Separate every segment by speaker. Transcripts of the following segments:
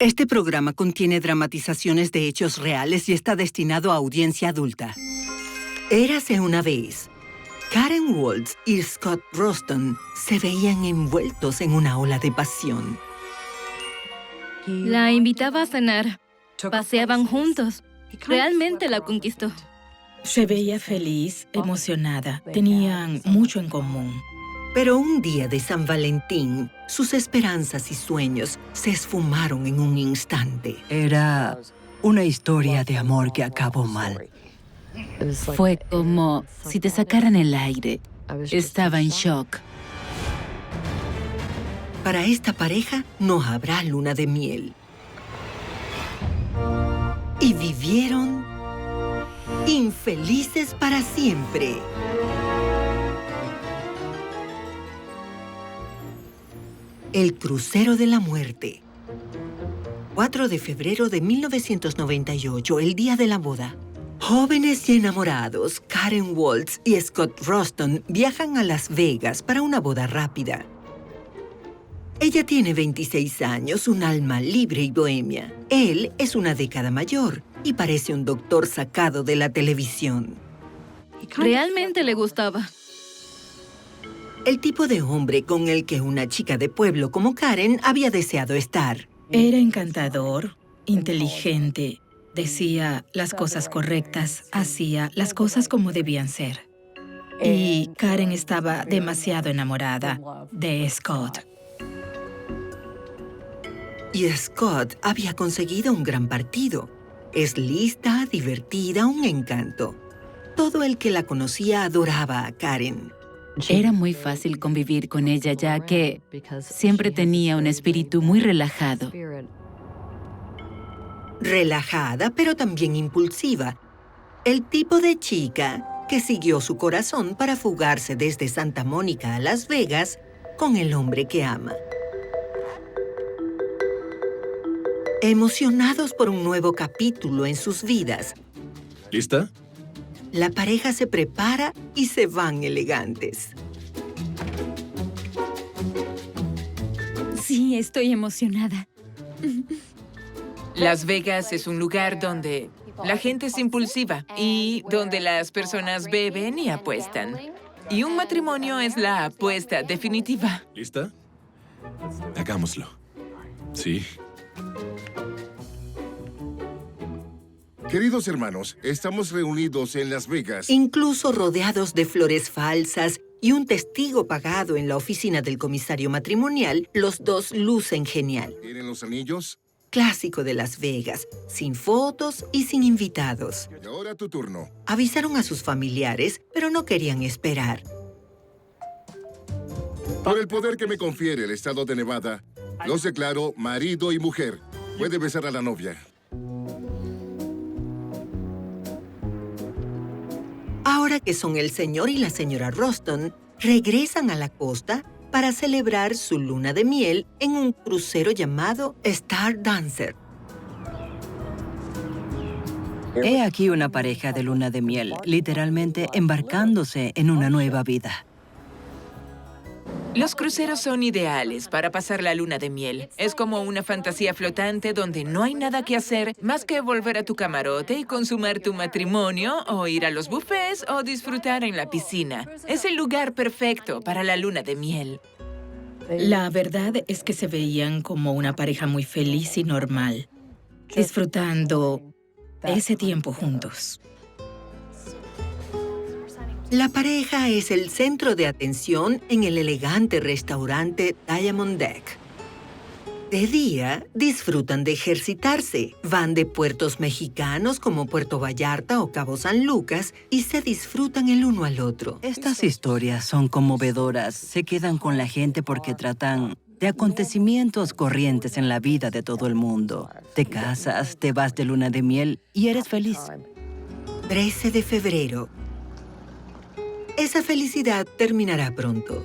Speaker 1: Este programa contiene dramatizaciones de hechos reales y está destinado a audiencia adulta. Érase una vez. Karen Waltz y Scott Roston se veían envueltos en una ola de pasión.
Speaker 2: La invitaba a cenar. Paseaban juntos. Realmente la conquistó.
Speaker 3: Se veía feliz, emocionada. Tenían mucho en común.
Speaker 1: Pero un día de San Valentín, sus esperanzas y sueños se esfumaron en un instante.
Speaker 4: Era una historia de amor que acabó mal.
Speaker 5: Fue como si te sacaran el aire. Estaba en shock.
Speaker 1: Para esta pareja no habrá luna de miel. Y vivieron infelices para siempre. El crucero de la muerte. 4 de febrero de 1998, el día de la boda. Jóvenes y enamorados, Karen Waltz y Scott Roston viajan a Las Vegas para una boda rápida. Ella tiene 26 años, un alma libre y bohemia. Él es una década mayor y parece un doctor sacado de la televisión.
Speaker 2: Realmente le gustaba.
Speaker 1: El tipo de hombre con el que una chica de pueblo como Karen había deseado estar.
Speaker 3: Era encantador, inteligente, decía las cosas correctas, hacía las cosas como debían ser. Y Karen estaba demasiado enamorada de Scott.
Speaker 1: Y Scott había conseguido un gran partido. Es lista, divertida, un encanto. Todo el que la conocía adoraba a Karen.
Speaker 5: Era muy fácil convivir con ella, ya que siempre tenía un espíritu muy relajado.
Speaker 1: Relajada, pero también impulsiva. El tipo de chica que siguió su corazón para fugarse desde Santa Mónica a Las Vegas con el hombre que ama. Emocionados por un nuevo capítulo en sus vidas,
Speaker 6: ¿Lista?
Speaker 1: la pareja se prepara y se van elegantes.
Speaker 2: Sí, estoy emocionada.
Speaker 7: Las Vegas es un lugar donde la gente es impulsiva y donde las personas beben y apuestan. Y un matrimonio es la apuesta definitiva.
Speaker 6: ¿Lista? Hagámoslo. Sí.
Speaker 8: Queridos hermanos, estamos reunidos en Las Vegas.
Speaker 1: Incluso rodeados de flores falsas y un testigo pagado en la oficina del comisario matrimonial, los dos lucen genial.
Speaker 8: ¿Tienen los anillos?
Speaker 1: Clásico de Las Vegas, sin fotos y sin invitados.
Speaker 8: Y ahora tu turno.
Speaker 1: Avisaron a sus familiares, pero no querían esperar.
Speaker 8: Por el poder que me confiere el estado de Nevada, los declaro marido y mujer. Puede besar a la novia.
Speaker 1: Ahora que son el señor y la señora Roston, regresan a la costa para celebrar su luna de miel en un crucero llamado Star Dancer.
Speaker 4: He aquí una pareja de luna de miel, literalmente embarcándose en una nueva vida.
Speaker 7: Los cruceros son ideales para pasar la luna de miel. Es como una fantasía flotante donde no hay nada que hacer más que volver a tu camarote y consumar tu matrimonio, o ir a los buffets, o disfrutar en la piscina. Es el lugar perfecto para la luna de miel.
Speaker 3: La verdad es que se veían como una pareja muy feliz y normal, disfrutando ese tiempo juntos.
Speaker 1: La pareja es el centro de atención en el elegante restaurante Diamond Deck. De día, disfrutan de ejercitarse. Van de puertos mexicanos como Puerto Vallarta o Cabo San Lucas y se disfrutan el uno al otro.
Speaker 4: Estas historias son conmovedoras. Se quedan con la gente porque tratan de acontecimientos corrientes en la vida de todo el mundo. Te casas, te vas de luna de miel y eres feliz.
Speaker 1: 13 de febrero. Esa felicidad terminará pronto.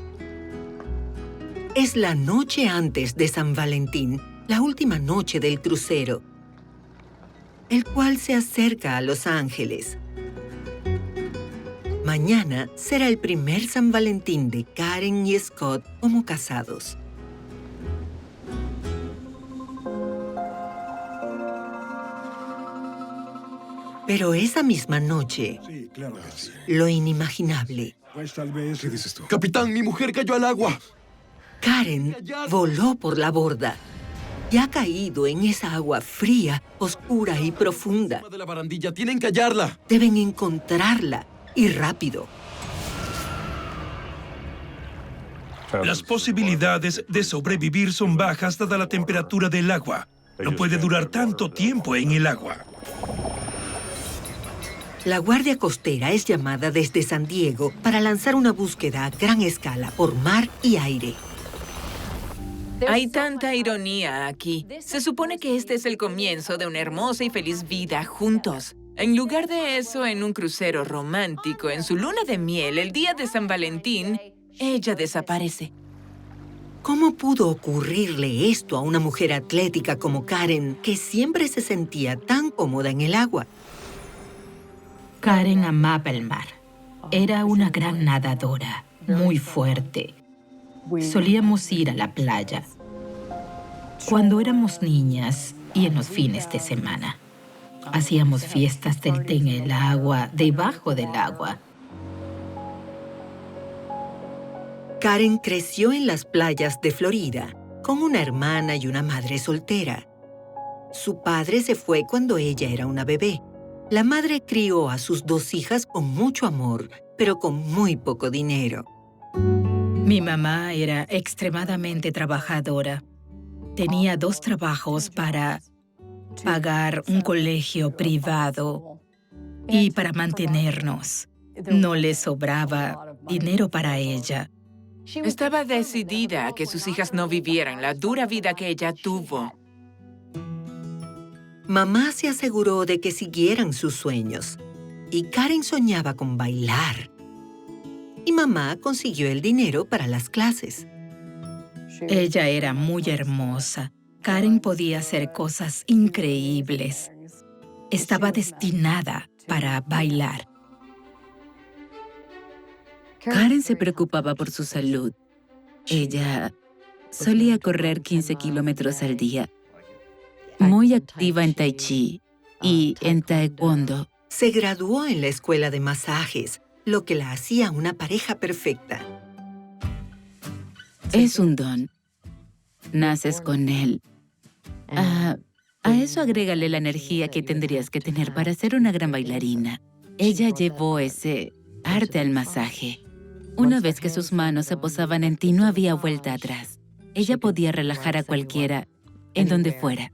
Speaker 1: Es la noche antes de San Valentín, la última noche del crucero, el cual se acerca a Los Ángeles. Mañana será el primer San Valentín de Karen y Scott como casados. Pero esa misma noche,
Speaker 9: Sí, claro que sí.
Speaker 1: lo inimaginable.
Speaker 9: Pues tal vez...
Speaker 8: ¿Qué dices tú?
Speaker 6: Capitán, mi mujer cayó al agua.
Speaker 1: Karen voló por la borda y ha caído en esa agua fría, oscura y profunda.
Speaker 6: De la barandilla, tienen que hallarla.
Speaker 1: Deben encontrarla y rápido.
Speaker 10: Las posibilidades de sobrevivir son bajas dada la temperatura del agua. No puede durar tanto tiempo en el agua.
Speaker 1: La Guardia Costera es llamada desde San Diego para lanzar una búsqueda a gran escala por mar y aire.
Speaker 7: Hay tanta ironía aquí. Se supone que este es el comienzo de una hermosa y feliz vida juntos. En lugar de eso, en un crucero romántico, en su luna de miel, el día de San Valentín, ella desaparece.
Speaker 1: ¿Cómo pudo ocurrirle esto a una mujer atlética como Karen, que siempre se sentía tan cómoda en el agua?
Speaker 3: Karen amaba el mar. Era una gran nadadora, muy fuerte. Solíamos ir a la playa cuando éramos niñas y en los fines de semana. Hacíamos fiestas del té en el agua, debajo del agua.
Speaker 1: Karen creció en las playas de Florida, con una hermana y una madre soltera. Su padre se fue cuando ella era una bebé. La madre crió a sus 2 hijas con mucho amor, pero con muy poco dinero.
Speaker 3: Mi mamá era extremadamente trabajadora. Tenía 2 trabajos para pagar un colegio privado y para mantenernos. No le sobraba dinero para ella.
Speaker 7: Estaba decidida a que sus hijas no vivieran la dura vida que ella tuvo.
Speaker 1: Mamá se aseguró de que siguieran sus sueños, y Karen soñaba con bailar. Y mamá consiguió el dinero para las clases.
Speaker 3: Ella era muy hermosa. Karen podía hacer cosas increíbles. Estaba destinada para bailar.
Speaker 5: Karen se preocupaba por su salud. Ella solía correr 15 kilómetros al día. Muy activa en Tai Chi y en Taekwondo.
Speaker 1: Se graduó en la escuela de masajes, lo que la hacía una pareja perfecta.
Speaker 5: Es un don. Naces con él. A eso agrégale la energía que tendrías que tener para ser una gran bailarina. Ella llevó ese arte al masaje. Una vez que sus manos se posaban en ti, no había vuelta atrás. Ella podía relajar a cualquiera, en donde fuera.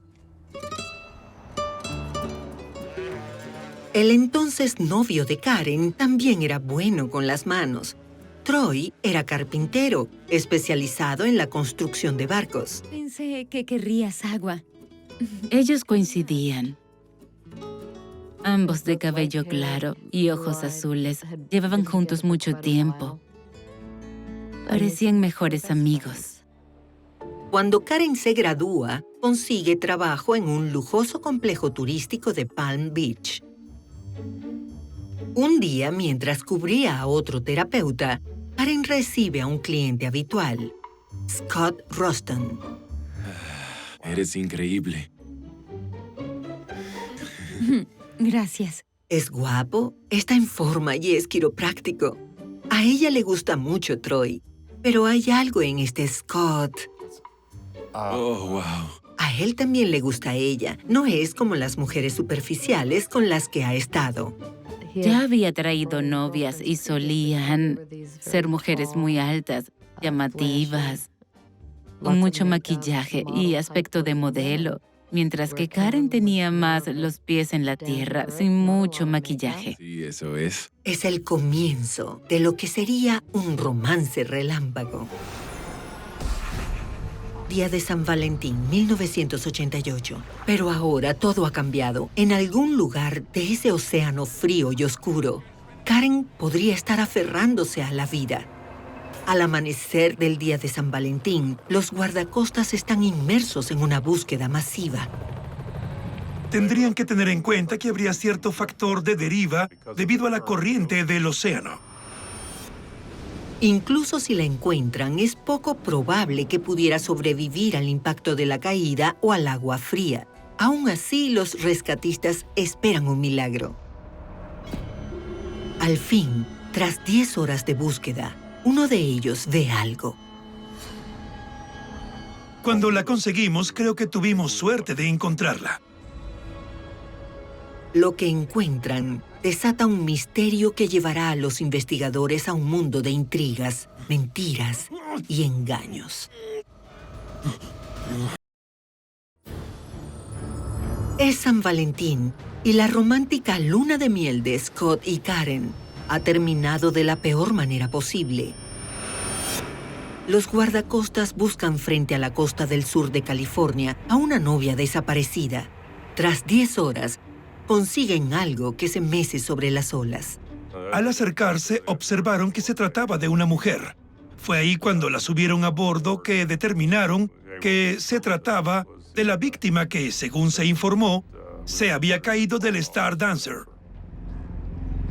Speaker 1: El entonces novio de Karen también era bueno con las manos. Troy era carpintero, especializado en la construcción de barcos.
Speaker 2: Pensé que querrías agua.
Speaker 5: Ellos coincidían. Ambos de cabello claro y ojos azules. Llevaban juntos mucho tiempo. Parecían mejores amigos.
Speaker 1: Cuando Karen se gradúa, consigue trabajo en un lujoso complejo turístico de Palm Beach. Un día, mientras cubría a otro terapeuta, Karen recibe a un cliente habitual, Scott Roston.
Speaker 6: Eres increíble.
Speaker 2: Gracias.
Speaker 1: Es guapo, está en forma y es quiropráctico. A ella le gusta mucho Troy, pero hay algo en este Scott.
Speaker 6: Oh, wow.
Speaker 1: A él también le gusta a ella. No es como las mujeres superficiales con las que ha estado.
Speaker 5: Ya había traído novias y solían ser mujeres muy altas, llamativas, con mucho maquillaje y aspecto de modelo, mientras que Karen tenía más los pies en la tierra, sin mucho maquillaje.
Speaker 6: Sí, eso es.
Speaker 1: Es el comienzo de lo que sería un romance relámpago. Día de San Valentín, 1988. Pero ahora todo ha cambiado. En algún lugar de ese océano frío y oscuro, Karen podría estar aferrándose a la vida. Al amanecer del día de San Valentín, los guardacostas están inmersos en una búsqueda masiva.
Speaker 10: Tendrían que tener en cuenta que habría cierto factor de deriva debido a la corriente del océano.
Speaker 1: Incluso si la encuentran, es poco probable que pudiera sobrevivir al impacto de la caída o al agua fría. Aún así, los rescatistas esperan un milagro. Al fin, tras 10 horas de búsqueda, uno de ellos ve algo.
Speaker 10: Cuando la conseguimos, creo que tuvimos suerte de encontrarla.
Speaker 1: Lo que encuentran desata un misterio que llevará a los investigadores a un mundo de intrigas, mentiras y engaños. Es San Valentín y la romántica luna de miel de Scott y Karen ha terminado de la peor manera posible. Los guardacostas buscan frente a la costa del sur de California a una novia desaparecida. Tras 10 horas, consiguen algo que se mece sobre las olas.
Speaker 10: Al acercarse, observaron que se trataba de una mujer. Fue ahí cuando la subieron a bordo que determinaron que se trataba de la víctima que, según se informó, se había caído del Star Dancer.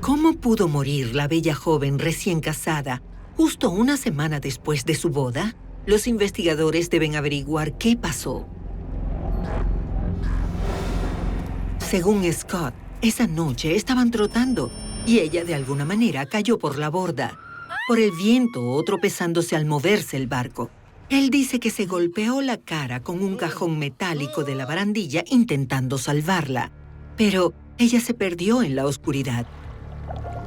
Speaker 1: ¿Cómo pudo morir la bella joven recién casada justo una semana después de su boda? Los investigadores deben averiguar qué pasó. Según Scott, esa noche estaban trotando y ella de alguna manera cayó por la borda, por el viento o tropezándose al moverse el barco. Él dice que se golpeó la cara con un cajón metálico de la barandilla intentando salvarla, pero ella se perdió en la oscuridad.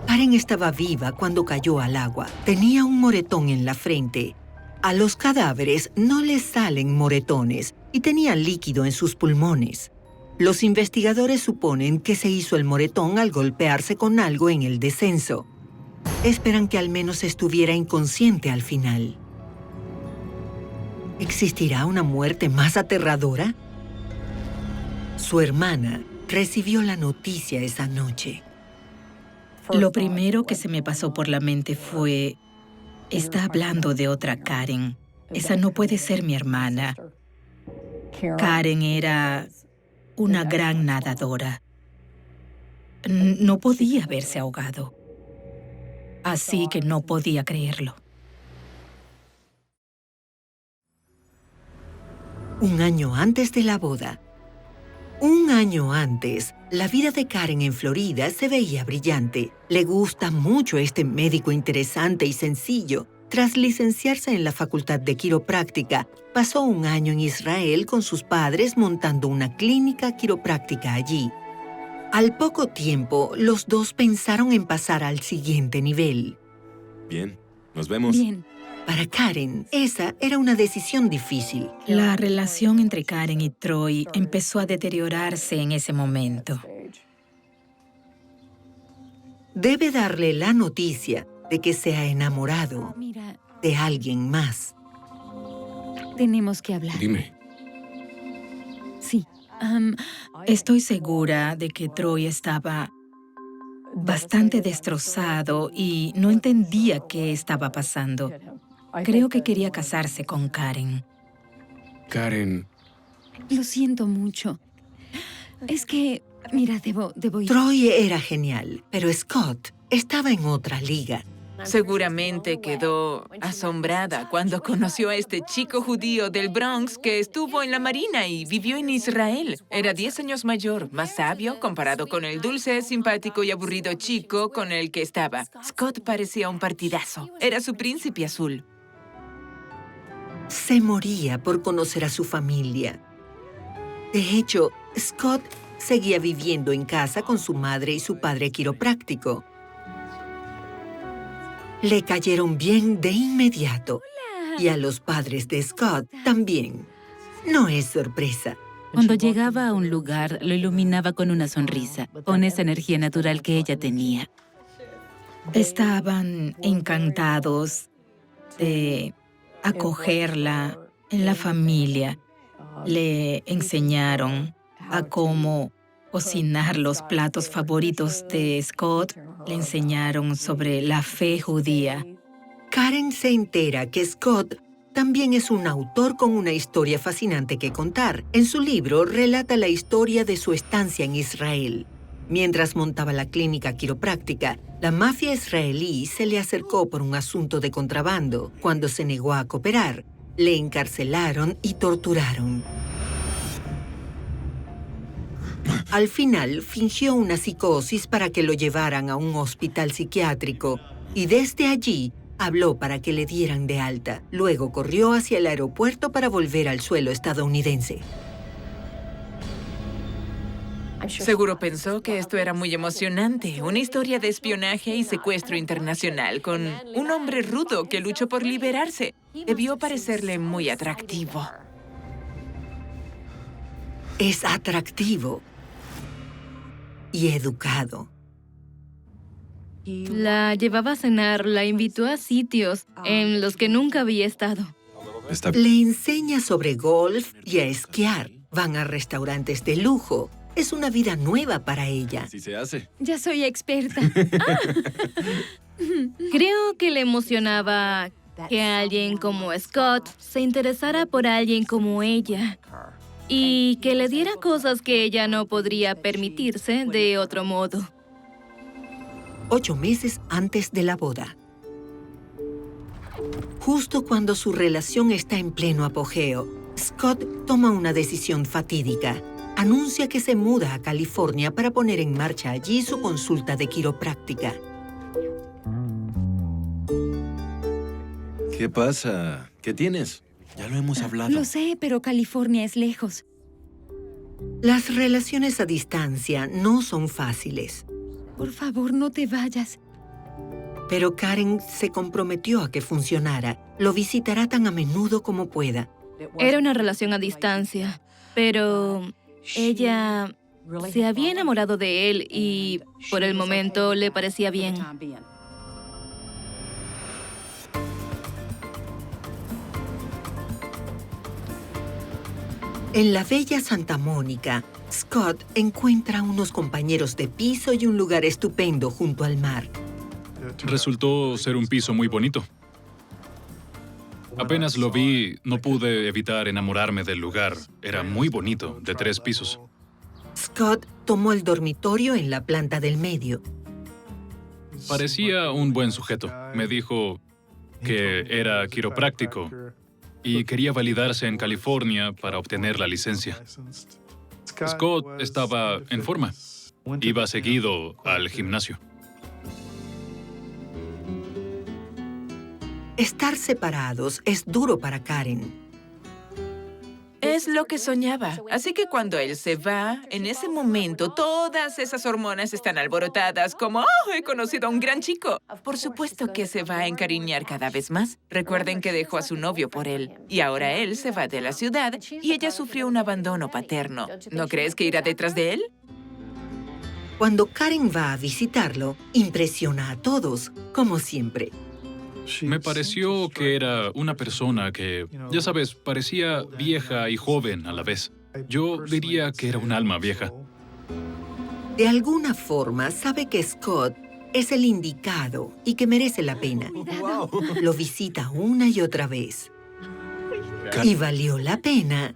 Speaker 1: Karen estaba viva cuando cayó al agua. Tenía un moretón en la frente. A los cadáveres no les salen moretones y tenía líquido en sus pulmones. Los investigadores suponen que se hizo el moretón al golpearse con algo en el descenso. Esperan que al menos estuviera inconsciente al final. ¿Existirá una muerte más aterradora? Su hermana recibió la noticia esa noche.
Speaker 3: Lo primero que se me pasó por la mente fue, está hablando de otra Karen. Esa no puede ser mi hermana. Karen era una gran nadadora. No podía haberse ahogado. Así que no podía creerlo.
Speaker 1: Un año antes de la boda. Un año antes, la vida de Karen en Florida se veía brillante. Le gusta mucho este médico interesante y sencillo. Tras licenciarse en la Facultad de Quiropráctica, pasó un año en Israel con sus padres montando una clínica quiropráctica allí. Al poco tiempo, los dos pensaron en pasar al siguiente nivel.
Speaker 6: Bien, nos vemos.
Speaker 2: Bien.
Speaker 1: Para Karen, esa era una decisión difícil.
Speaker 3: La relación entre Karen y Troy empezó a deteriorarse en ese momento.
Speaker 1: Debe darle la noticia de que se ha enamorado
Speaker 2: Mira,
Speaker 1: de alguien más.
Speaker 2: tenemos que hablar.
Speaker 6: Dime.
Speaker 2: Sí.
Speaker 3: Estoy segura de que Troy estaba bastante destrozado y no entendía qué estaba pasando. Creo que quería casarse con Karen.
Speaker 6: Karen,
Speaker 2: Lo siento mucho. Es que, mira, debo ir.
Speaker 1: Troy era genial, pero Scott estaba en otra liga.
Speaker 7: Seguramente quedó asombrada cuando conoció a este chico judío del Bronx que estuvo en la Marina y vivió en Israel. Era 10 años mayor, más sabio comparado con el dulce, simpático y aburrido chico con el que estaba. Scott parecía un partidazo. Era su príncipe azul.
Speaker 1: Se moría por conocer a su familia. De hecho, Scott seguía viviendo en casa con su madre y su padre quiropráctico. Le cayeron bien de inmediato. Y a los padres de Scott también. No es sorpresa.
Speaker 5: Cuando llegaba a un lugar, lo iluminaba con una sonrisa, con esa energía natural que ella tenía.
Speaker 3: Estaban encantados de acogerla en la familia. Le enseñaron a cómo cocinar los platos favoritos de Scott. Le enseñaron sobre la fe judía.
Speaker 1: Karen se entera que Scott también es un autor con una historia fascinante que contar. En su libro relata la historia de su estancia en Israel. Mientras montaba la clínica quiropráctica, la mafia israelí se le acercó por un asunto de contrabando. Cuando se negó a cooperar, le encarcelaron y torturaron. Al final, fingió una psicosis para que lo llevaran a un hospital psiquiátrico y desde allí habló para que le dieran de alta. Luego corrió hacia el aeropuerto para volver al suelo estadounidense.
Speaker 7: Seguro pensó que esto era muy emocionante, una historia de espionaje y secuestro internacional con un hombre rudo que luchó por liberarse. Debió parecerle muy atractivo.
Speaker 1: Es atractivo y educado.
Speaker 2: La llevaba a cenar, la invitó a sitios en los que nunca había estado.
Speaker 1: Le enseña sobre golf y a esquiar. Van a restaurantes de lujo. Es una vida nueva para ella.
Speaker 6: Así se hace.
Speaker 2: Ya soy experta. Creo que le emocionaba que alguien como Scott se interesara por alguien como ella y que le diera cosas que ella no podría permitirse de otro modo.
Speaker 1: 8 meses antes de la boda. Justo cuando su relación está en pleno apogeo, Scott toma una decisión fatídica. Anuncia que se muda a California para poner en marcha allí su consulta de quiropráctica.
Speaker 6: ¿Qué pasa? ¿Qué tienes? Ya lo hemos hablado.
Speaker 9: Lo sé, pero California es lejos.
Speaker 1: Las relaciones a distancia no son fáciles.
Speaker 9: Por favor, no te vayas.
Speaker 1: Pero Karen se comprometió a que funcionara. Lo visitará tan a menudo como pueda.
Speaker 2: Era una relación a distancia, pero ella se había enamorado de él y por el momento le parecía bien.
Speaker 1: En la bella Santa Mónica, Scott encuentra unos compañeros de piso y un lugar estupendo junto al mar.
Speaker 11: Resultó ser un piso muy bonito. Apenas lo vi, no pude evitar enamorarme del lugar. Era muy bonito, de 3 pisos.
Speaker 1: Scott tomó el dormitorio en la planta del medio.
Speaker 11: Parecía un buen sujeto. Me dijo que era quiropráctico y quería validarse en California para obtener la licencia. Scott estaba en forma. Iba seguido al gimnasio.
Speaker 1: Estar separados es duro para Karen.
Speaker 7: Es lo que soñaba. Así que cuando él se va, en ese momento todas esas hormonas están alborotadas como ¡oh, he conocido a un gran chico! Por supuesto que se va a encariñar cada vez más. Recuerden que dejó a su novio por él. Y ahora él se va de la ciudad y ella sufrió un abandono paterno. ¿No crees que irá detrás de él?
Speaker 1: Cuando Karen va a visitarlo, impresiona a todos, como siempre.
Speaker 11: Me pareció que era una persona que, ya sabes, parecía vieja y joven a la vez. Yo diría que era un alma vieja.
Speaker 1: De alguna forma, sabe que Scott es el indicado y que merece la pena. Lo visita una y otra vez. Y valió la pena.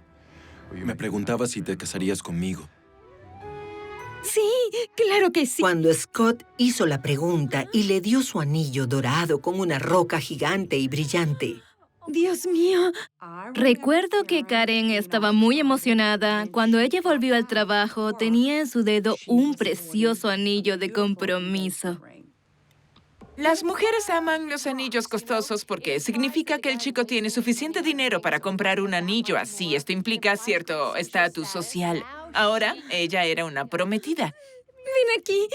Speaker 6: Me preguntaba si te casarías conmigo.
Speaker 9: Sí, claro que sí.
Speaker 1: Cuando Scott hizo la pregunta y le dio su anillo dorado con una roca gigante y brillante.
Speaker 9: Dios mío.
Speaker 2: Recuerdo que Karen estaba muy emocionada. Cuando ella volvió al trabajo, tenía en su dedo un precioso anillo de compromiso.
Speaker 7: Las mujeres aman los anillos costosos porque significa que el chico tiene suficiente dinero para comprar un anillo así. Esto implica cierto estatus social. Ahora, ella era una prometida.
Speaker 9: Ven aquí.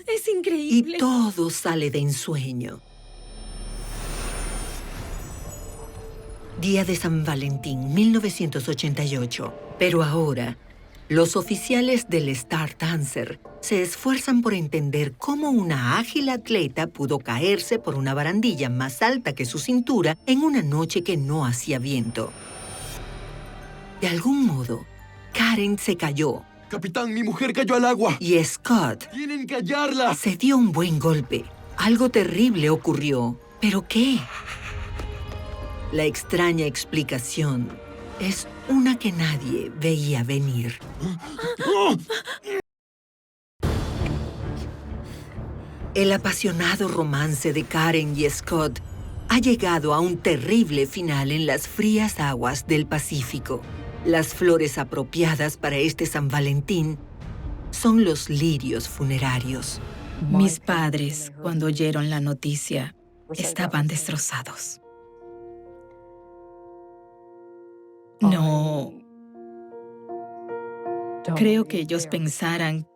Speaker 9: Es increíble.
Speaker 1: Y todo sale de ensueño. Día de San Valentín, 1988. Pero ahora, los oficiales del Star Dancer se esfuerzan por entender cómo una ágil atleta pudo caerse por una barandilla más alta que su cintura en una noche que no hacía viento. De algún modo, Karen se cayó.
Speaker 6: ¡Capitán, mi mujer cayó al agua!
Speaker 1: Y Scott
Speaker 6: ¡Tienen que hallarla!
Speaker 1: se dio un buen golpe. Algo terrible ocurrió. ¿Pero qué? La extraña explicación es una que nadie veía venir. El apasionado romance de Karen y Scott ha llegado a un terrible final en las frías aguas del Pacífico. Las flores apropiadas para este San Valentín son los lirios funerarios.
Speaker 3: Mis padres, cuando oyeron la noticia, estaban destrozados. No creo que ellos pensaran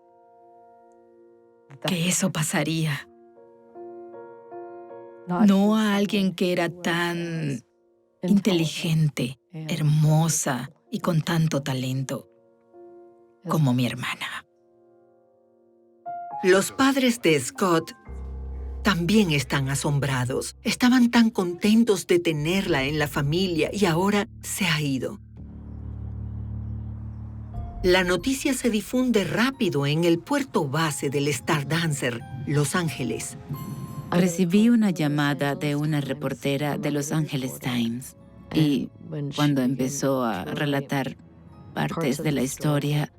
Speaker 3: que eso pasaría. No a alguien que era tan inteligente, hermosa y con tanto talento como mi hermana.
Speaker 1: Los padres de Scott también están asombrados. Estaban tan contentos de tenerla en la familia y ahora se ha ido. La noticia se difunde rápido en el puerto base del Star Dancer, Los Ángeles.
Speaker 5: Recibí una llamada de una reportera de Los Angeles Times y cuando empezó a relatar partes de la historia,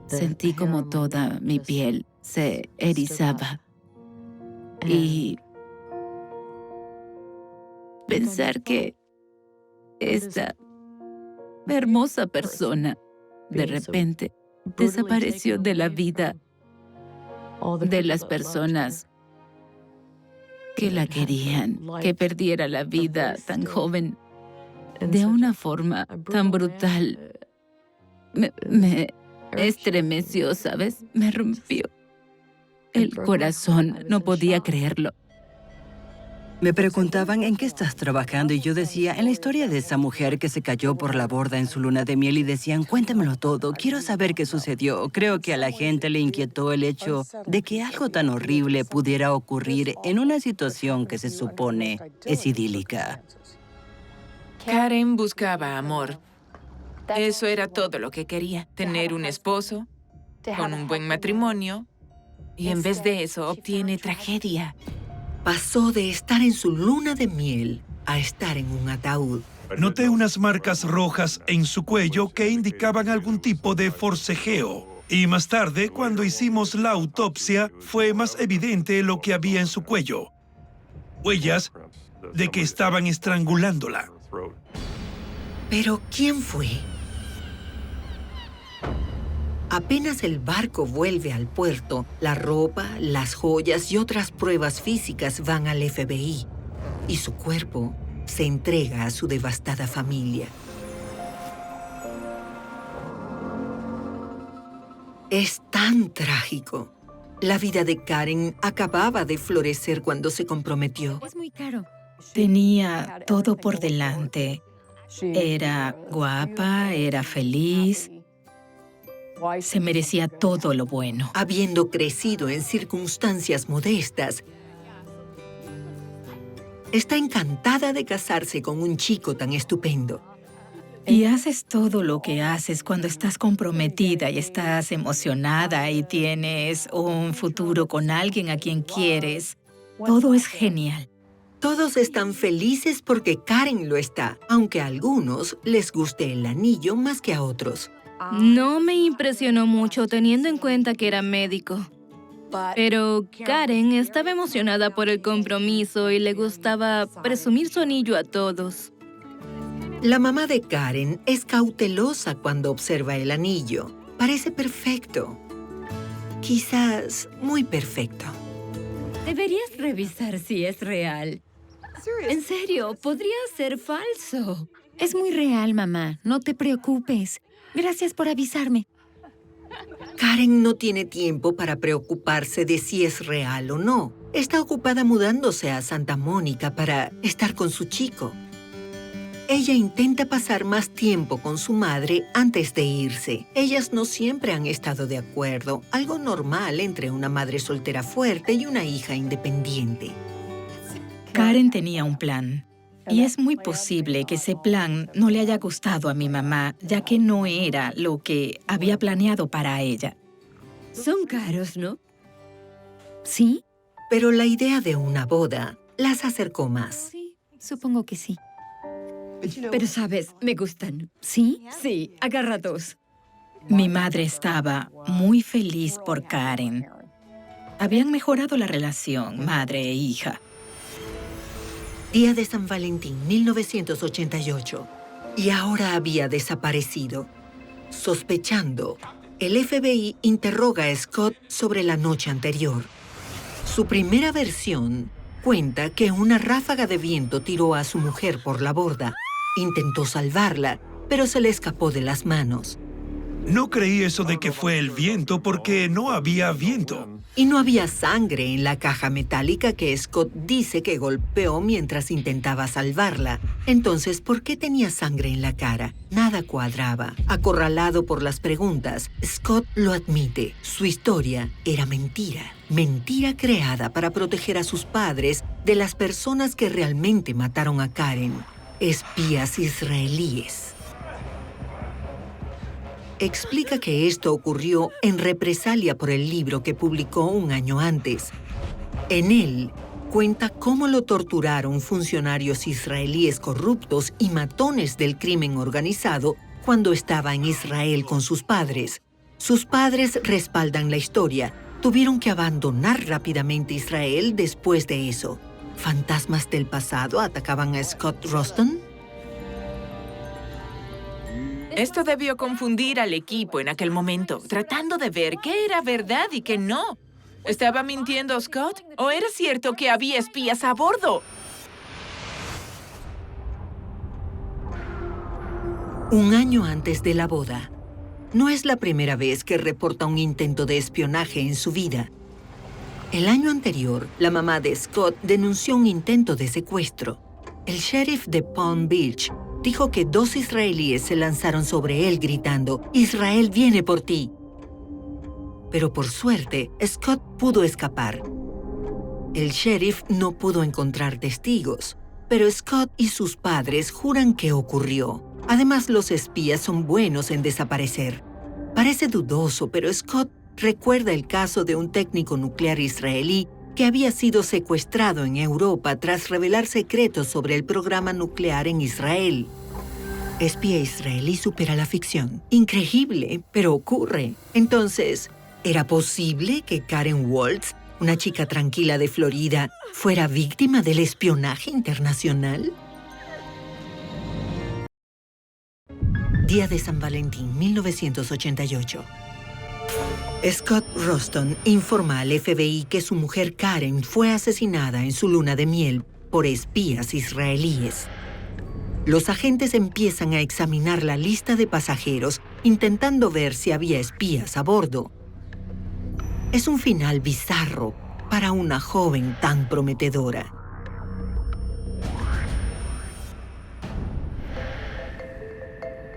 Speaker 5: sentí como toda mi piel se erizaba. Y pensar que esta hermosa persona de repente desapareció de la vida de las personas que la querían, que perdiera la vida tan joven, de una forma tan brutal. Me estremeció, ¿sabes? Me rompió el corazón. No podía creerlo.
Speaker 4: Me preguntaban en qué estás trabajando y yo decía, en la historia de esa mujer que se cayó por la borda en su luna de miel y decían, cuéntamelo todo, quiero saber qué sucedió. Creo que a la gente le inquietó el hecho de que algo tan horrible pudiera ocurrir en una situación que se supone es idílica.
Speaker 7: Karen buscaba amor. Eso era todo lo que quería, tener un esposo, con un buen matrimonio, y en vez de eso obtiene tragedia.
Speaker 1: Pasó de estar en su luna de miel a estar en un ataúd.
Speaker 10: Noté unas marcas rojas en su cuello que indicaban algún tipo de forcejeo. Y más tarde, cuando hicimos la autopsia, fue más evidente lo que había en su cuello. Huellas de que estaban estrangulándola.
Speaker 1: ¿Pero quién fue? Apenas el barco vuelve al puerto, la ropa, las joyas y otras pruebas físicas van al FBI y su cuerpo se entrega a su devastada familia. Es tan trágico. La vida de Karen acababa de florecer cuando se comprometió.
Speaker 9: Es muy caro.
Speaker 3: Tenía todo por delante. Era guapa, era feliz. Se merecía todo lo bueno.
Speaker 1: Habiendo crecido en circunstancias modestas, está encantada de casarse con un chico tan estupendo.
Speaker 3: Y haces todo lo que haces cuando estás comprometida y estás emocionada y tienes un futuro con alguien a quien quieres. Todo es genial.
Speaker 1: Todos están felices porque Karen lo está, aunque a algunos les guste el anillo más que a otros.
Speaker 2: No me impresionó mucho teniendo en cuenta que era médico. Pero Karen estaba emocionada por el compromiso y le gustaba presumir su anillo a todos.
Speaker 1: La mamá de Karen es cautelosa cuando observa el anillo. Parece perfecto. Quizás muy perfecto.
Speaker 9: Deberías revisar si es real. En serio, podría ser falso. Es muy real, mamá. No te preocupes. Gracias por avisarme.
Speaker 1: Karen no tiene tiempo para preocuparse de si es real o no. Está ocupada mudándose a Santa Mónica para estar con su chico. Ella intenta pasar más tiempo con su madre antes de irse. Ellas no siempre han estado de acuerdo, algo normal entre una madre soltera fuerte y una hija independiente.
Speaker 3: Karen tenía un plan. Y es muy posible que ese plan no le haya gustado a mi mamá, ya que no era lo que había planeado para ella.
Speaker 9: Son caros, ¿no? ¿Sí?
Speaker 1: Pero la idea de una boda las acercó más.
Speaker 9: Sí, supongo que sí. Pero, ¿sabes? Me gustan. ¿Sí? Sí, agarra dos.
Speaker 3: Mi madre estaba muy feliz por Karen. Habían mejorado la relación, madre e hija.
Speaker 1: Día de San Valentín, 1988. y ahora había desaparecido. Sospechando, el FBI interroga a Scott sobre la noche anterior. Su primera versión cuenta que una ráfaga de viento tiró a su mujer por la borda. Intentó salvarla, pero se le escapó de las manos.
Speaker 10: No creí eso de que fue el viento porque no había viento.
Speaker 1: Y no había sangre en la caja metálica que Scott dice que golpeó mientras intentaba salvarla. Entonces, ¿por qué tenía sangre en la cara? Nada cuadraba. Acorralado por las preguntas, Scott lo admite. Su historia era mentira. Mentira creada para proteger a sus padres de las personas que realmente mataron a Karen. Espías israelíes. Explica que esto ocurrió en represalia por el libro que publicó un año antes. En él, cuenta cómo lo torturaron funcionarios israelíes corruptos y matones del crimen organizado cuando estaba en Israel con sus padres. Sus padres respaldan la historia. Tuvieron que abandonar rápidamente Israel después de eso. ¿Fantasmas del pasado atacaban a Scott Roston?
Speaker 7: Esto debió confundir al equipo en aquel momento, tratando de ver qué era verdad y qué no. ¿Estaba mintiendo Scott? ¿O era cierto que había espías a bordo?
Speaker 1: Un año antes de la boda. No es la primera vez que reporta un intento de espionaje en su vida. El año anterior, la mamá de Scott denunció un intento de secuestro. El sheriff de Palm Beach dijo que 2 israelíes se lanzaron sobre él gritando, «Israel viene por ti». Pero por suerte, Scott pudo escapar. El sheriff no pudo encontrar testigos, pero Scott y sus padres juran que ocurrió. Además, los espías son buenos en desaparecer. Parece dudoso, pero Scott recuerda el caso de un técnico nuclear israelí que había sido secuestrado en Europa tras revelar secretos sobre el programa nuclear en Israel. Espía israelí supera la ficción. Increíble, pero ocurre. Entonces, ¿era posible que Karen Waltz, una chica tranquila de Florida, fuera víctima del espionaje internacional? Día de San Valentín, 1988. Scott Roston informa al FBI que su mujer Karen fue asesinada en su luna de miel por espías israelíes. Los agentes empiezan a examinar la lista de pasajeros, intentando ver si había espías a bordo. Es un final bizarro para una joven tan prometedora.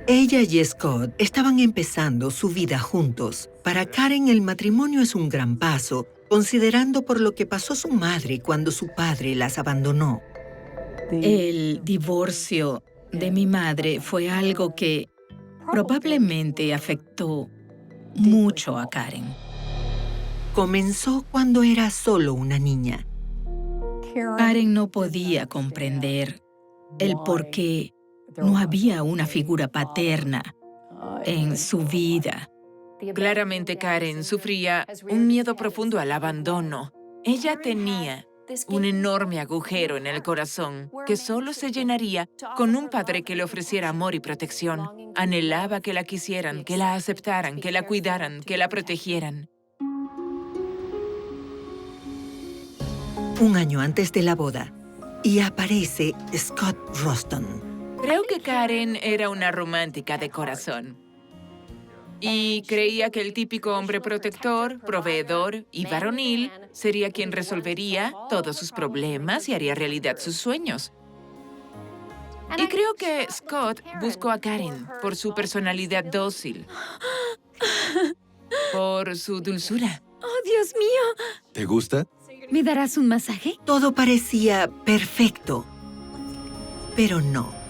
Speaker 1: Ella y Scott estaban empezando su vida juntos. Para Karen, el matrimonio es un gran paso, considerando por lo que pasó su madre cuando su padre las abandonó.
Speaker 3: El divorcio de mi madre fue algo que probablemente afectó mucho a Karen.
Speaker 1: Comenzó cuando era solo una niña.
Speaker 3: Karen no podía comprender el por qué no había una figura paterna en su vida.
Speaker 7: Claramente Karen sufría un miedo profundo al abandono. Ella tenía un enorme agujero en el corazón que solo se llenaría con un padre que le ofreciera amor y protección. Anhelaba que la quisieran, que la aceptaran, que la cuidaran, que la protegieran.
Speaker 1: Un año antes de la boda, y aparece Scott Roston.
Speaker 7: Creo que Karen era una romántica de corazón. Y creía que el típico hombre protector, proveedor y varonil sería quien resolvería todos sus problemas y haría realidad sus sueños. Y creo que Scott buscó a Karen por su personalidad dócil, por su dulzura.
Speaker 9: ¡Oh, Dios mío!
Speaker 6: ¿Te gusta?
Speaker 9: ¿Me darás un masaje?
Speaker 1: Todo parecía perfecto, pero no.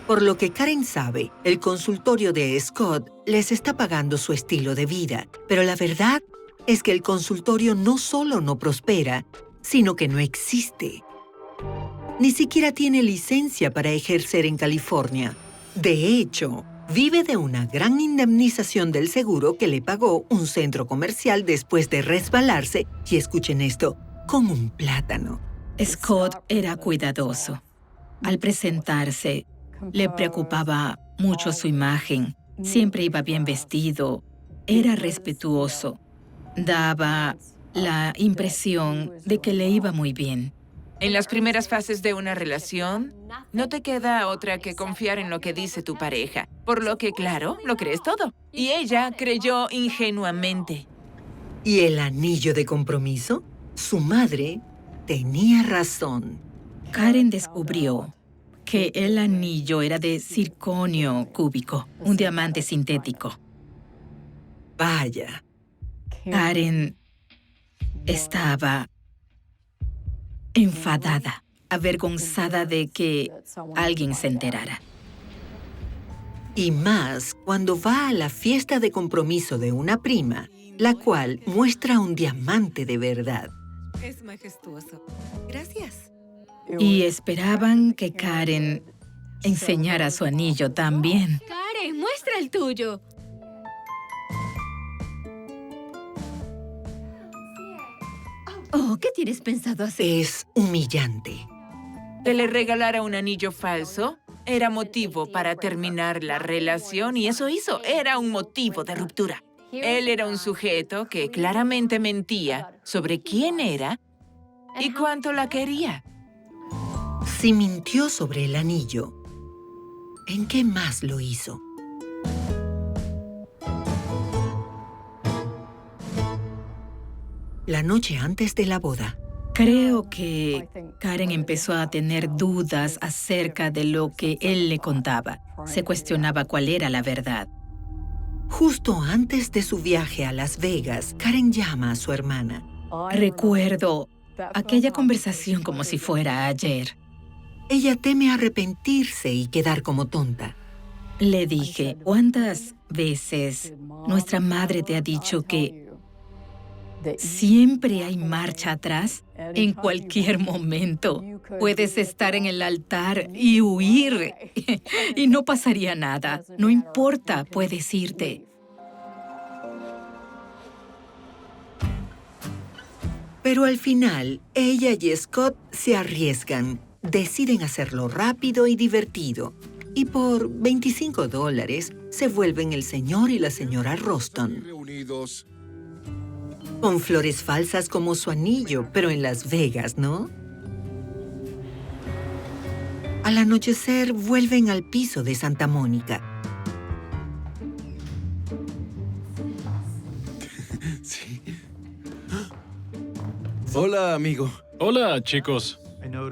Speaker 1: Por lo que Karen sabe, el consultorio de Scott les está pagando su estilo de vida. Pero la verdad es que el consultorio no solo no prospera, sino que no existe. Ni siquiera tiene licencia para ejercer en California. De hecho, vive de una gran indemnización del seguro que le pagó un centro comercial después de resbalarse, y escuchen esto, con un plátano.
Speaker 3: Scott era cuidadoso. Al presentarse, Le preocupaba mucho su imagen. Siempre iba bien vestido. Era respetuoso. Daba la impresión de que le iba muy bien.
Speaker 7: En las primeras fases de una relación, no te queda otra que confiar en lo que dice tu pareja. Por lo que, claro, lo crees todo. Y ella creyó ingenuamente.
Speaker 1: ¿Y el anillo de compromiso? Su madre tenía razón.
Speaker 3: Karen descubrió que el anillo era de circonio cúbico, un diamante sintético.
Speaker 1: Vaya.
Speaker 3: Karen estaba enfadada, avergonzada de que alguien se enterara.
Speaker 1: Y más cuando va a la fiesta de compromiso de una prima, la cual muestra un diamante de verdad. Es majestuoso. Gracias.
Speaker 3: Y esperaban que Karen enseñara su anillo también.
Speaker 9: Karen, muestra el tuyo. Oh, ¿qué tienes pensado hacer?
Speaker 1: Es humillante.
Speaker 7: Que le regalara un anillo falso era motivo para terminar la relación y eso hizo. Era un motivo de ruptura. Él era un sujeto que claramente mentía sobre quién era y cuánto la quería.
Speaker 1: Si mintió sobre el anillo, ¿en qué más lo hizo? La noche antes de la boda.
Speaker 3: Creo que Karen empezó a tener dudas acerca de lo que él le contaba. Se cuestionaba cuál era la verdad.
Speaker 1: Justo antes de su viaje a Las Vegas, Karen llama a su hermana.
Speaker 3: Recuerdo aquella conversación como si fuera ayer.
Speaker 1: Ella teme arrepentirse y quedar como tonta.
Speaker 3: Le dije, ¿cuántas veces nuestra madre te ha dicho que siempre hay marcha atrás? En cualquier momento puedes estar en el altar y huir y no pasaría nada. No importa, puedes irte.
Speaker 1: Pero al final, ella y Scott se arriesgan. Deciden hacerlo rápido y divertido. Y por $25 se vuelven el señor y la señora Roston.
Speaker 8: Reunidos.
Speaker 1: Con flores falsas como su anillo, pero en Las Vegas, ¿no? Al anochecer, vuelven al piso de Santa Mónica.
Speaker 6: Sí. Hola, amigo.
Speaker 11: Hola, chicos.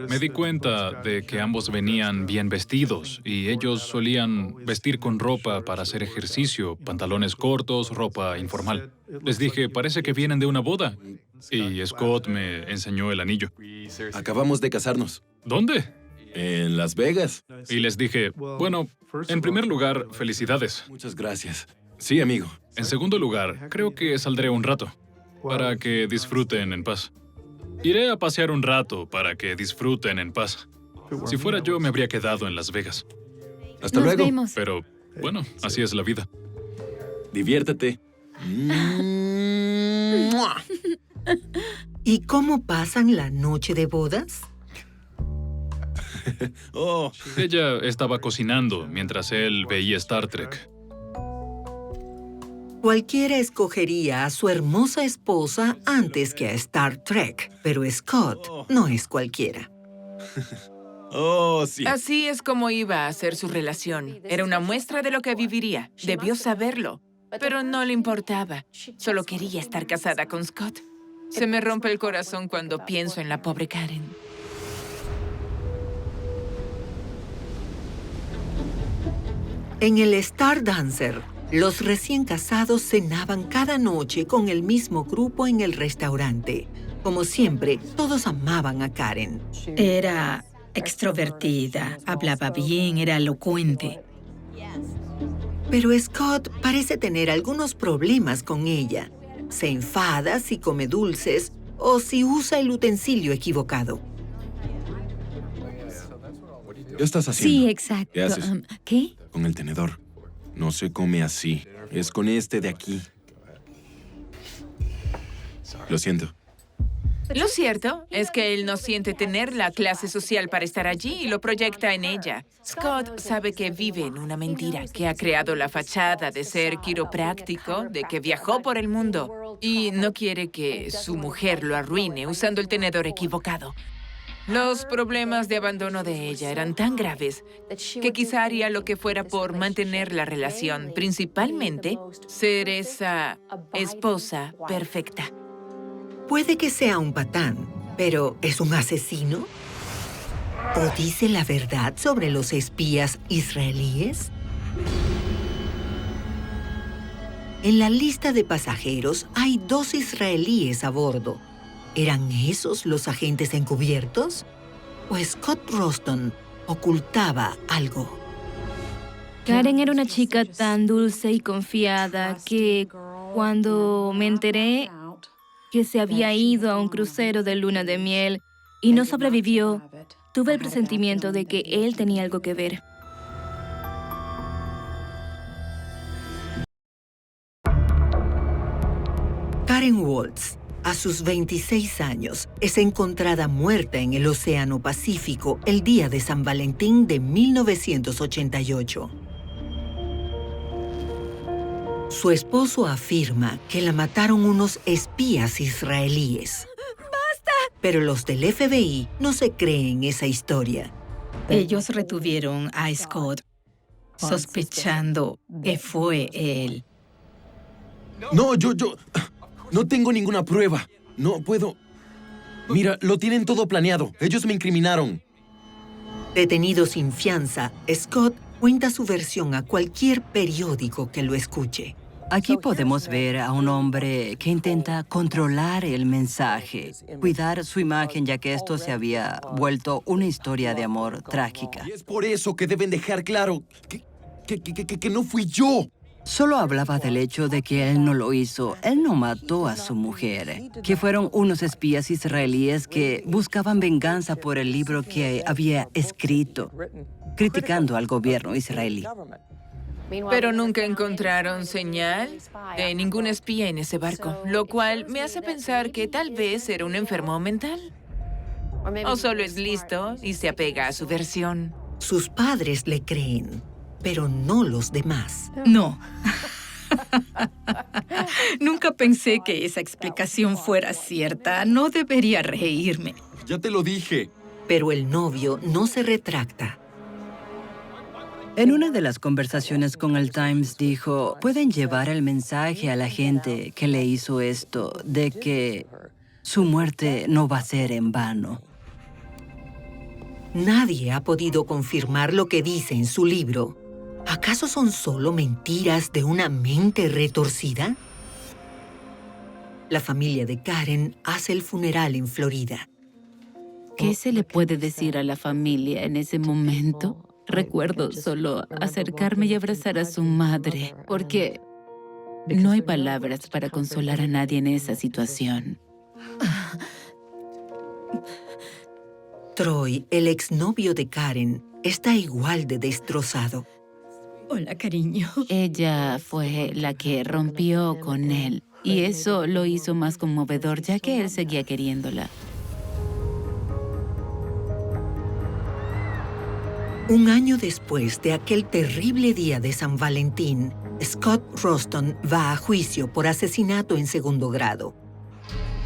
Speaker 11: Me di cuenta de que ambos venían bien vestidos y ellos solían vestir con ropa para hacer ejercicio, pantalones cortos, ropa informal. Les dije, parece que vienen de una boda. Y Scott me enseñó el anillo.
Speaker 6: Acabamos de casarnos.
Speaker 11: ¿Dónde?
Speaker 6: En Las Vegas.
Speaker 11: Y les dije, bueno, en primer lugar, felicidades.
Speaker 6: Muchas gracias. Sí, amigo.
Speaker 11: En segundo lugar, creo que saldré un rato para que disfruten en paz. Iré a pasear un rato para que disfruten en paz. Si fuera yo, me habría quedado en Las Vegas.
Speaker 6: Hasta
Speaker 9: Nos
Speaker 6: luego.
Speaker 9: vemos.
Speaker 11: Pero, bueno, así es la vida.
Speaker 6: Diviértete.
Speaker 1: ¿Y cómo pasan la noche de bodas?
Speaker 6: Oh,
Speaker 11: Ella estaba cocinando mientras él veía Star Trek.
Speaker 1: Cualquiera escogería a su hermosa esposa antes que a Star Trek, pero Scott no es cualquiera.
Speaker 6: oh, sí.
Speaker 7: Así es como iba a ser su relación. Era una muestra de lo que viviría. Debió saberlo, pero no le importaba. Solo quería estar casada con Scott. Se me rompe el corazón cuando pienso en la pobre Karen.
Speaker 1: En el Star Dancer, los recién casados cenaban cada noche con el mismo grupo en el restaurante. Como siempre, todos amaban a Karen.
Speaker 3: Era extrovertida, hablaba bien, era elocuente.
Speaker 1: Pero Scott parece tener algunos problemas con ella. Se enfada si come dulces o si usa el utensilio equivocado.
Speaker 6: ¿Qué estás haciendo?
Speaker 9: Sí, exacto.
Speaker 6: ¿Qué haces?
Speaker 9: ¿Qué?
Speaker 6: Con el tenedor. No se come así. Es con este de aquí. Lo siento.
Speaker 7: Lo cierto es que él no siente tener la clase social para estar allí y lo proyecta en ella. Scott sabe que vive en una mentira, que ha creado la fachada de ser quiropráctico, de que viajó por el mundo y no quiere que su mujer lo arruine usando el tenedor equivocado. Los problemas de abandono de ella eran tan graves que quizá haría lo que fuera por mantener la relación, principalmente ser esa esposa perfecta.
Speaker 1: Puede que sea un patán, pero ¿es un asesino? ¿O dice la verdad sobre los espías israelíes? En la lista de pasajeros hay 2 israelíes a bordo. ¿Eran esos los agentes encubiertos? ¿O Scott Roston ocultaba algo?
Speaker 2: Karen era una chica tan dulce y confiada que cuando me enteré que se había ido a un crucero de luna de miel y no sobrevivió, tuve el presentimiento de que él tenía algo que ver.
Speaker 1: Karen Waltz, a sus 26 años, es encontrada muerta en el Océano Pacífico el día de San Valentín de 1988. Su esposo afirma que la mataron unos espías israelíes. ¡Basta! Pero los del FBI no se creen esa historia.
Speaker 3: Ellos retuvieron a Scott, sospechando que fue él.
Speaker 12: No, yo no tengo ninguna prueba. No puedo. Mira, lo tienen todo planeado. Ellos me incriminaron.
Speaker 1: Detenido sin fianza, Scott cuenta su versión a cualquier periódico que lo escuche.
Speaker 4: Aquí podemos ver a un hombre que intenta controlar el mensaje, cuidar su imagen, ya que esto se había vuelto una historia de amor trágica.
Speaker 12: Y es por eso que deben dejar claro que no fui yo.
Speaker 4: Solo hablaba del hecho de que él no lo hizo. Él no mató a su mujer, que fueron unos espías israelíes que buscaban venganza por el libro que había escrito, criticando al gobierno israelí.
Speaker 7: Pero nunca encontraron señal de ningún espía en ese barco, lo cual me hace pensar que tal vez era un enfermo mental. O solo es listo y se apega a su versión.
Speaker 1: Sus padres le creen, pero no los demás.
Speaker 3: No. Nunca pensé que esa explicación fuera cierta. No debería reírme.
Speaker 12: Ya te lo dije.
Speaker 1: Pero el novio no se retracta.
Speaker 4: En una de las conversaciones con el Times dijo, pueden llevar el mensaje a la gente que le hizo esto, de que su muerte no va a ser en vano.
Speaker 1: Nadie ha podido confirmar lo que dice en su libro. ¿Acaso son solo mentiras de una mente retorcida? La familia de Karen hace el funeral en Florida.
Speaker 5: ¿Qué se le puede decir a la familia en ese momento? Recuerdo solo acercarme y abrazar a su madre, porque no hay palabras para consolar a nadie en esa situación.
Speaker 1: Troy, el exnovio de Karen, está igual de destrozado.
Speaker 3: Hola, cariño.
Speaker 5: Ella fue la que rompió con él, y eso lo hizo más conmovedor, ya que él seguía queriéndola.
Speaker 1: Un año después de aquel terrible día de San Valentín, Scott Roston va a juicio por asesinato en segundo grado.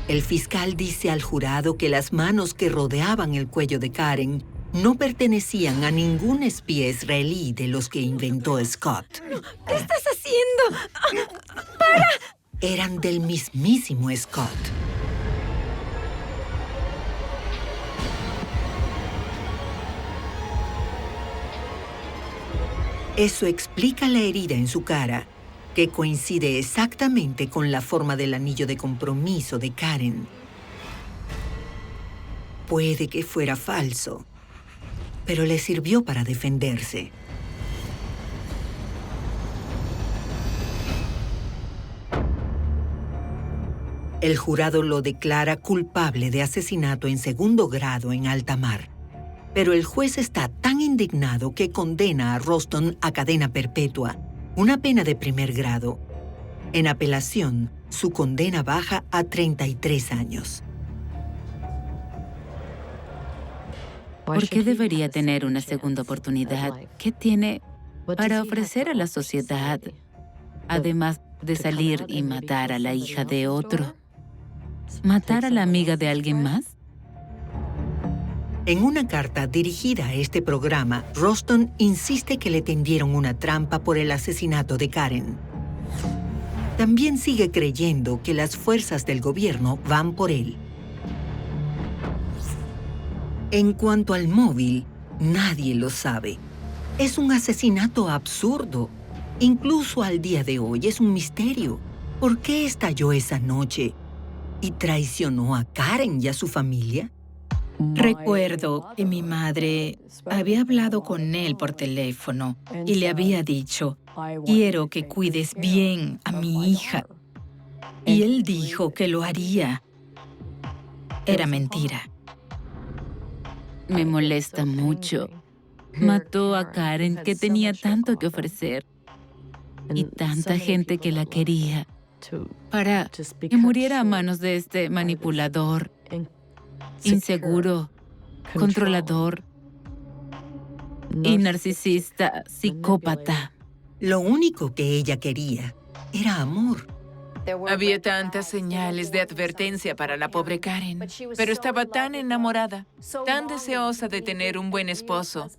Speaker 1: El fiscal dice al jurado que las manos que rodeaban el cuello de Karen no pertenecían a ningún espía israelí de los que inventó Scott.
Speaker 9: ¿Qué estás haciendo? ¡Para!
Speaker 1: Eran del mismísimo Scott. Eso explica la herida en su cara, que coincide exactamente con la forma del anillo de compromiso de Karen. Puede que fuera falso, pero le sirvió para defenderse. El jurado lo declara culpable de asesinato en segundo grado en alta mar. Pero el juez está tan indignado que condena a Roston a cadena perpetua, una pena de primer grado. En apelación, su condena baja a 33 años.
Speaker 5: ¿Por qué debería tener una segunda oportunidad? ¿Qué tiene para ofrecer a la sociedad, además de salir y matar a la hija de otro? ¿Matar a la amiga de alguien más?
Speaker 1: En una carta dirigida a este programa, Roston insiste que le tendieron una trampa por el asesinato de Karen. También sigue creyendo que las fuerzas del gobierno van por él. En cuanto al móvil, nadie lo sabe. Es un asesinato absurdo. Incluso al día de hoy es un misterio. ¿Por qué estalló esa noche y traicionó a Karen y a su familia?
Speaker 3: Recuerdo que mi madre había hablado con él por teléfono y le había dicho, quiero que cuides bien a mi hija. Y él dijo que lo haría. Era mentira.
Speaker 5: Me molesta mucho. Mató a Karen, que tenía tanto que ofrecer, y tanta gente que la quería, para que muriera a manos de este manipulador, inseguro, controlador y narcisista, psicópata.
Speaker 1: Lo único que ella quería era amor.
Speaker 7: Había tantas señales de advertencia para la pobre Karen, pero estaba tan enamorada, tan deseosa de tener un buen esposo,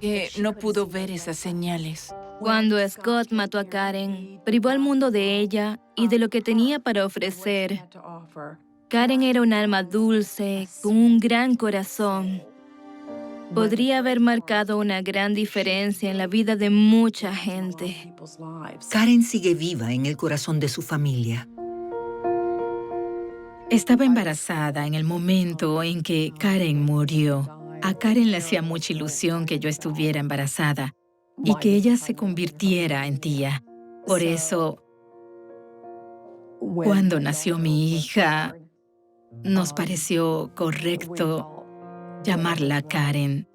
Speaker 7: que no pudo ver esas señales.
Speaker 2: Cuando Scott mató a Karen, privó al mundo de ella y de lo que tenía para ofrecer. Karen era un alma dulce, con un gran corazón. Podría haber marcado una gran diferencia en la vida de mucha gente.
Speaker 1: Karen sigue viva en el corazón de su familia.
Speaker 3: Estaba embarazada en el momento en que Karen murió. A Karen le hacía mucha ilusión que yo estuviera embarazada y que ella se convirtiera en tía. Por eso, cuando nació mi hija, nos pareció correcto llamarla Karen.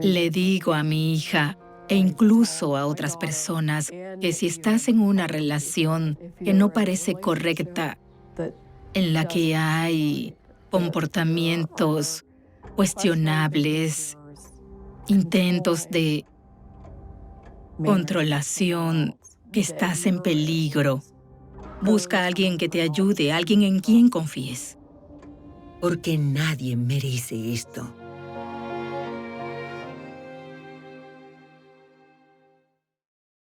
Speaker 3: Le digo a mi hija e incluso a otras personas que si estás en una relación que no parece correcta, en la que hay comportamientos cuestionables, intentos de controlación, que estás en peligro, busca a alguien que te ayude, alguien en quien confíes.
Speaker 1: Porque nadie merece esto.